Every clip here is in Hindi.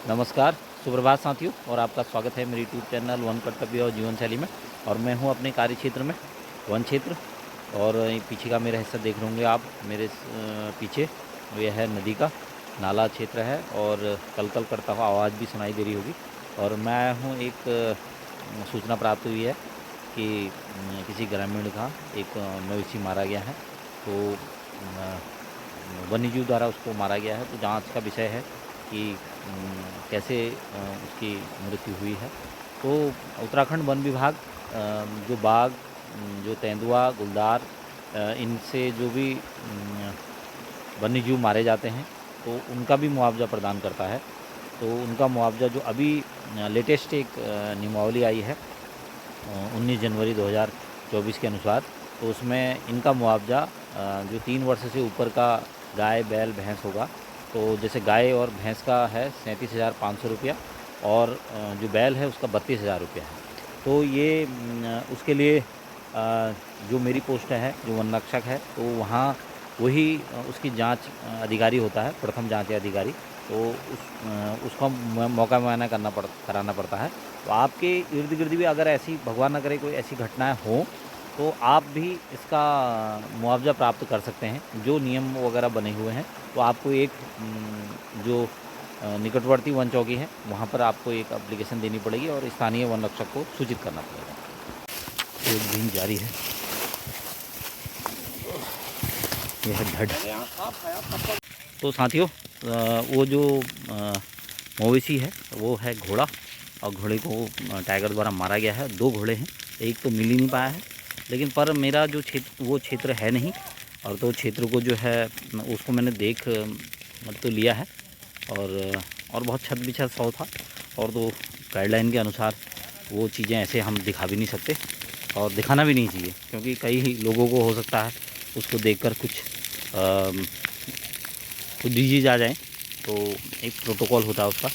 नमस्कार, सुप्रभात साथियों और आपका स्वागत है मेरे यूट्यूब चैनल वन कर्तव्य और जीवन शैली में। और मैं हूं अपने कार्य क्षेत्र में, वन क्षेत्र। और ये पीछे का मेरा हिस्सा देख रहे होंगे आप मेरे पीछे, यह है नदी का नाला क्षेत्र है और कल-कल करता हुआ आवाज़ भी सुनाई दे रही होगी। और मैं हूं एक सूचना प्राप्त हुई है कि किसी ग्रामीण का एक मवेशी मारा गया है। तो वन्यजीव द्वारा उसको मारा गया है। तो जांच का विषय है कि कैसे उसकी मृत्यु हुई है। तो उत्तराखंड वन विभाग जो बाघ, जो तेंदुआ, गुलदार, इनसे जो भी वन्यजीव मारे जाते हैं तो उनका भी मुआवजा प्रदान करता है। तो उनका मुआवजा जो अभी लेटेस्ट एक नियमावली आई है 19 जनवरी 2024 के अनुसार, तो उसमें इनका मुआवजा जो 3 वर्ष से ऊपर का गाय, बैल, भैंस होगा, तो जैसे गाय और भैंस का है 37,500 रुपया और जो बैल है उसका 32,000 रुपया है। तो ये उसके लिए जो मेरी पोस्ट है, जो वन रक्षक है, तो वहाँ वही उसकी जांच अधिकारी होता है, प्रथम जांच अधिकारी। तो उसको मौका मुआयना कराना पड़ता है। तो आपके इर्द गिर्द भी अगर ऐसी, भगवान ना करे, कोई ऐसी घटनाएं हों तो आप भी इसका मुआवजा प्राप्त कर सकते हैं। जो नियम वगैरह बने हुए हैं, तो आपको एक जो निकटवर्ती वन चौकी है वहाँ पर आपको एक एप्लीकेशन देनी पड़ेगी और स्थानीय वन रक्षक को सूचित करना पड़ेगा। तो एक दिन जारी है, यह है ढड। तो साथियों, वो जो मवेशी है वो है घोड़ा, और घोड़े को टाइगर द्वारा मारा गया है। 2 घोड़े हैं, एक तो मिल ही नहीं पाया है, लेकिन पर मेरा जो क्षेत्र वो क्षेत्र है नहीं। और तो क्षेत्र को जो है उसको मैंने देख तो लिया है। और बहुत छत बिछा सौ था। और तो गाइडलाइन के अनुसार वो चीज़ें ऐसे हम दिखा भी नहीं सकते और दिखाना भी नहीं चाहिए, क्योंकि कई लोगों को हो सकता है उसको देखकर कुछ डिजीज आ जाए। तो एक प्रोटोकॉल होता है उसका।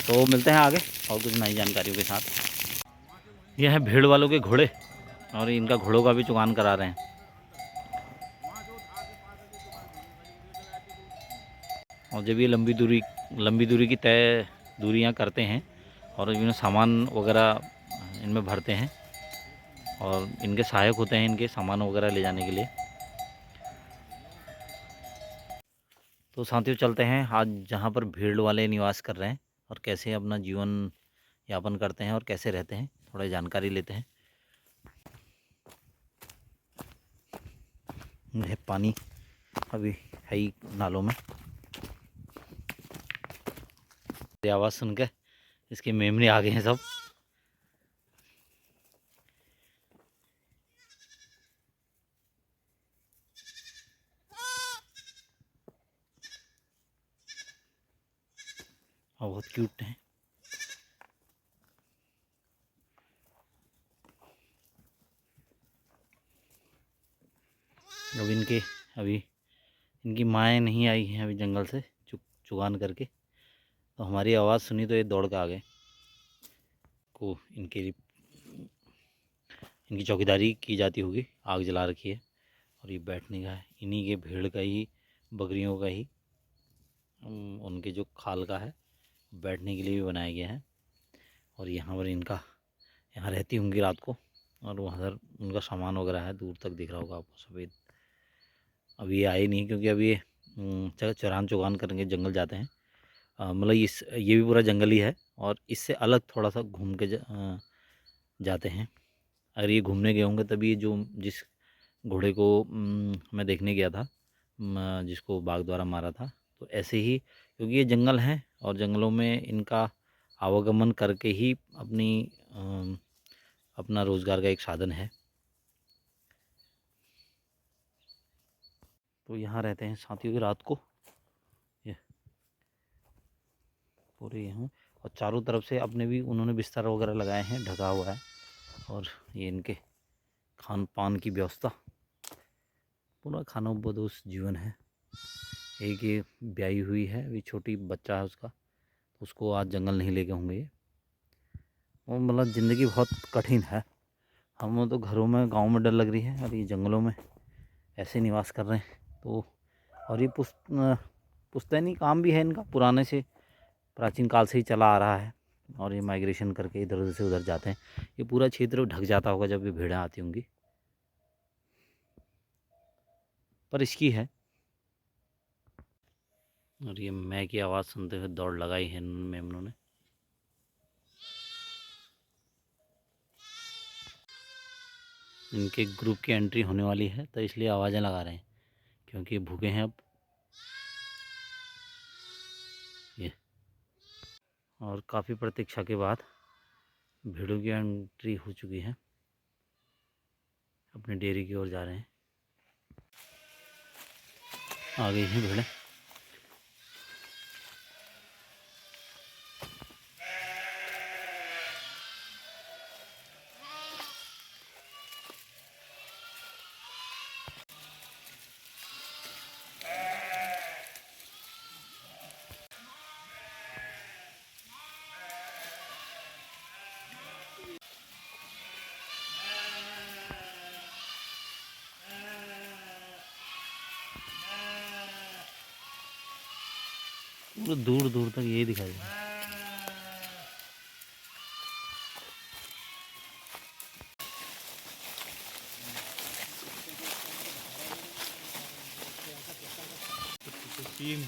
तो मिलते हैं आगे और कुछ नई जानकारियों के साथ। यह है भीड़ वालों के घोड़े, और इनका घोड़ों का भी चुकान करा रहे हैं। और जब ये लंबी दूरी की तय दूरियां करते हैं और इनमें सामान वगैरह इनमें भरते हैं और इनके सहायक होते हैं इनके सामान वगैरह ले जाने के लिए। तो साथियों, चलते हैं आज जहाँ पर भीड़ वाले निवास कर रहे हैं और कैसे अपना जीवन यापन करते हैं और कैसे रहते हैं, थोड़ा जानकारी लेते हैं। यह पानी अभी है ही नालों में। आवाज़ सुन के इसके मेमने आ गए हैं सब। और बहुत क्यूट हैं। अभी इनकी माएँ नहीं आई हैं अभी जंगल से चुगान करके, तो हमारी आवाज़ सुनी तो ये दौड़ के आ गए। को इनकी चौकीदारी की जाती होगी, आग जला रखी है। और ये बैठने का है, इन्हीं के भेड़ का ही, बकरियों का ही उनके जो खाल का है, बैठने के लिए भी बनाया गया है। और यहाँ पर यहाँ रहती होंगी रात को। और वहाँ उनका सामान वगैरह है, दूर तक दिख रहा होगा आपको सफ़ेद। अभी ये आए नहीं, क्योंकि अभी ये चरान चुगान करेंगे, जंगल जाते हैं। मतलब ये भी पूरा जंगल ही है और इससे अलग थोड़ा सा घूम के जाते हैं। अगर ये घूमने गए होंगे तभी जो जिस घोड़े को मैं देखने गया था, जिसको बाघ द्वारा मारा था, तो ऐसे ही, क्योंकि ये जंगल हैं और जंगलों में इनका आवागमन करके ही अपना रोज़गार का एक साधन है। तो यहाँ रहते हैं साथियों की रात को ये पूरे यहाँ। और चारों तरफ से अपने भी उन्होंने बिस्तर वगैरह लगाए हैं, ढका हुआ है। और ये इनके खान पान की व्यवस्था, पूरा खानोबदोश जीवन है। एक ये ब्याही हुई है, अभी छोटी बच्चा है उसका, उसको आज जंगल नहीं लेके होंगे ये। और मतलब ज़िंदगी बहुत कठिन है। हमें तो घरों में, गांव में डर लग रही है, और ये जंगलों में ऐसे निवास कर रहे हैं। तो और ये पुश्तैनी काम भी है इनका, पुराने से प्राचीन काल से ही चला आ रहा है और ये माइग्रेशन करके इधर उधर से उधर जाते हैं। ये पूरा क्षेत्र ढक जाता होगा जब ये भेड़ें आती होंगी, पर इसकी है। और ये मैं की आवाज़ सुनते हुए दौड़ लगाई है इन मेमनों ने। इनके ग्रुप की एंट्री होने वाली है तो इसलिए आवाज़ें लगा रहे हैं, क्योंकि भूखे हैं अब ये। और काफ़ी प्रतीक्षा के बाद भेड़ों की एंट्री हो चुकी है, अपनी डेयरी की ओर जा रहे हैं। आ गई हैं भेड़ें। दूर दूर तक यही दिखाई दे रहा है।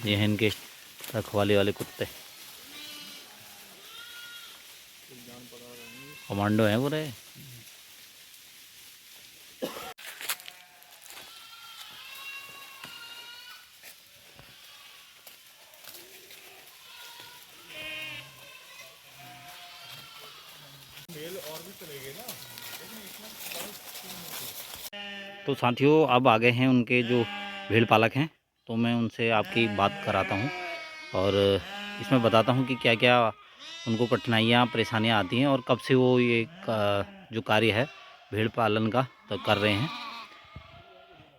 ये हैं इनके रखवाले वाले कुत्ते, कमांडो हैं पूरे। तो साथियों अब आ गए हैं उनके जो भेड़ पालक हैं, तो मैं उनसे आपकी बात कराता हूँ और इसमें बताता हूँ कि क्या क्या उनको कठिनाइयाँ परेशानियाँ आती हैं और कब से वो ये जो कार्य है भेड़ पालन का तो कर रहे हैं।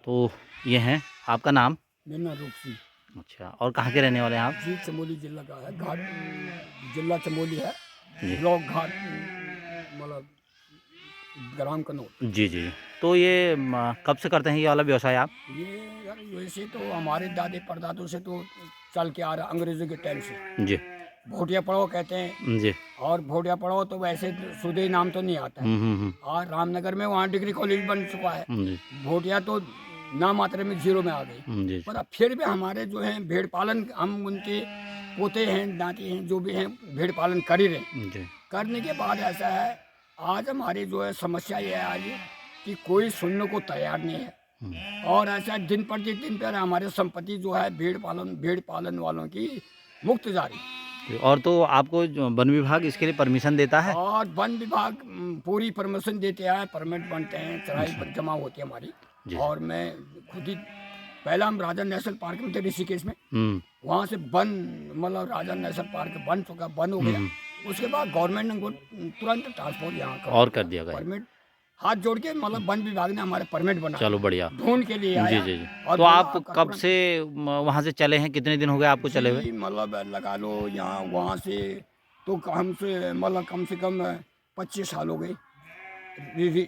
तो ये हैं, आपका नाम? मेरा नाम रूप सिंह। अच्छा, और कहाँ के रहने वाले हैं आप? जी चमोली जिला का है, घाट जिला चमोली है, जी ब्लॉक घाट मतलब ग्राम कनौर। जी जी। तो ये कब से करते हैं ये वाला व्यवसाय आप? ये यार वैसे तो हमारे दादे परदादों से तो चल के आ रहा, अंग्रेजों के टाइम से। जी भोटिया पड़ाव कहते हैं, जी। और भोटिया पड़ाव तो वैसे सुधे नाम तो नहीं आता है। और रामनगर में वहाँ डिग्री कॉलेज बन चुका है। जी भोटिया तो नाम मात्रा में जीरो में आ गई, जी पर अब फिर भी हमारे जो हैं भेड़ पालन, हम उनके पोते हैं नाती हैं जो भी हैं भेड़ पालन कर ही रहे। जी करने के बाद ऐसा है, आज हमारी जो है समस्या ये है आज कि कोई सुनने को तैयार नहीं है। और ऐसा दिन प्रतिदिन पर हमारे संपत्ति जो है भेड़ पालन वालों की मुक्त जा रही है। और तो आपको जो वन विभाग इसके लिए परमिशन देता है? और वन विभाग पूरी परमिशन देते हैं, परमिट बनते हैं, चढ़ाई पर जमा होती है हमारी। जी। और मैं खुद ही, पहला हम राजा नेशनल पार्क में थे ऋषिकेश में, वहाँ से वन मतलब राजा नेशनल पार्क बन चुका, बंद हो गया। उसके बाद गवर्नमेंट ने उनको तुरंत ट्रांसपोर्ट यहाँ और कर दिया गया, परमिट हाथ जोड़ के, मतलब वन विभाग ने हमारे परमिट बना। चलो बढ़िया, ढूंढ के लिए आया। जी जी जी। और तो आप आपका कब से वहाँ से चले हैं, कितने दिन हो गए आपको चले हुए? मतलब लगा लो यहाँ वहाँ से तो हमसे मतलब कम से कम 25 साल हो गए,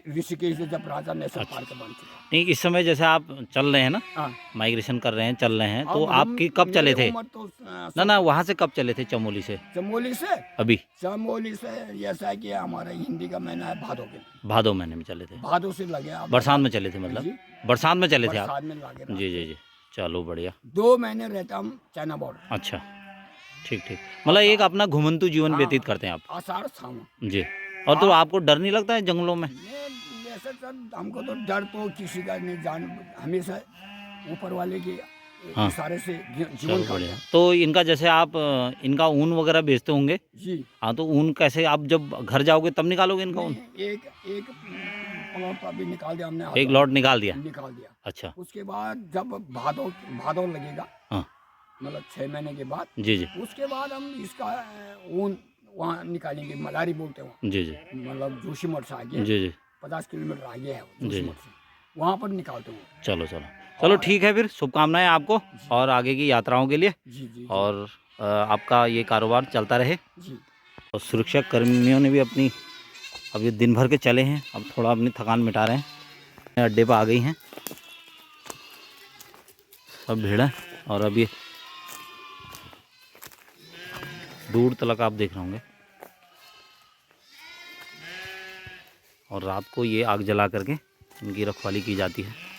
ऋषिकेश से जब राजा नेशनल पार्क बन चुका। नहीं, इस समय जैसे आप चल रहे हैं ना, हाँ, माइग्रेशन कर रहे हैं, चल रहे हैं, तो अब आपकी कब चले थे? तो ना वहाँ से कब चले थे चमोली से? चमोली से अभी चमोली से ऐसा है कि हमारा हिंदी का महीना है भादो के, भादो महीने में चले थे। भादो से लगे आप, बरसात में चले थे, मतलब जी, बरसात में चले थे आप? बरसात में लगे। जी जी जी, चलो बढ़िया। 2 महीने रहता हम चाइना बॉर्डर। अच्छा, ठीक ठीक, मतलब एक अपना घुमंतु जीवन व्यतीत करते हैं आप? आषाढ़ सावन जी। और तो आपको डर नहीं लगता है जंगलों में? ऐसा सर हमको तो डर तो किसी का नहीं, जान हमेशा ऊपर वाले के इशारे से जीवन का। तो इनका जैसे आप इनका ऊन वगैरह बेचते होंगे? जी हाँ, तो ऊन कैसे आप जब घर जाओगे तब निकालोगे इनका ऊन? एक एक प्लॉट अभी निकाल दिया हमने, एक लॉट निकाल दिया? अच्छा। उसके बाद जब भादो लगेगा, हाँ, मतलब 6 महीने के बाद, जी जी, उसके बाद हम इसका ऊन वहाँ निकालेंगे, मलारी बोलते हैं वहाँ, जी जी, मतलब जोशीमठ से आगे, जी जी, 50 किलोमीटर आगे है जोशीमठ से, वहाँ पर निकालते हैं। चलो चलो चलो, ठीक है, फिर शुभकामनाएं आपको और आगे की यात्राओं के लिए। जी। और आपका ये कारोबार चलता रहे जी। और सुरक्षा कर्मियों ने भी अपनी, अब ये दिन भर के चले हैं, अब थोड़ा अपनी थकान मिटा रहे हैं। अड्डे पर आ गई हैं सब भेड़ें, और अब ये दूर तलक आप देख रहे होंगे। और रात को ये आग जला करके इनकी रखवाली की जाती है।